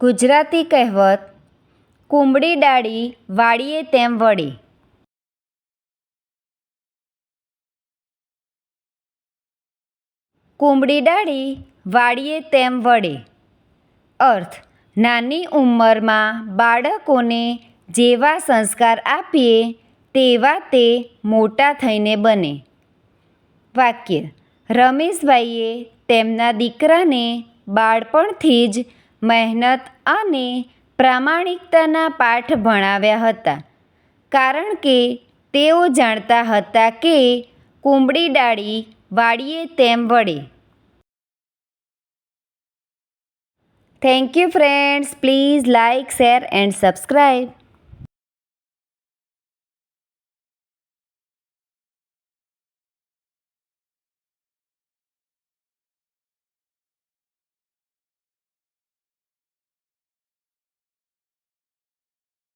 ગુજરાતી કહેવત કુંબળી ડાળી વાળીએ તેમ વળે. કુંબળી ડાળી વાળીએ તેમ વળે. અર્થ: નાની ઉંમરમાં બાળકોને જેવા સંસ્કાર આપીએ તેવા તે મોટા થઈને બને. વાક્ય: રમેશભાઈએ તેમના દીકરાને બાળપણથી જ મહેનત અને પ્રામાણિકતાના પાઠ ભણાવ્યા હતા, કારણ કે તેઓ જાણતા હતા કે કુંબળી ડાળી વાળીએ તેમ વળે. Thank you friends. Please like, share and subscribe.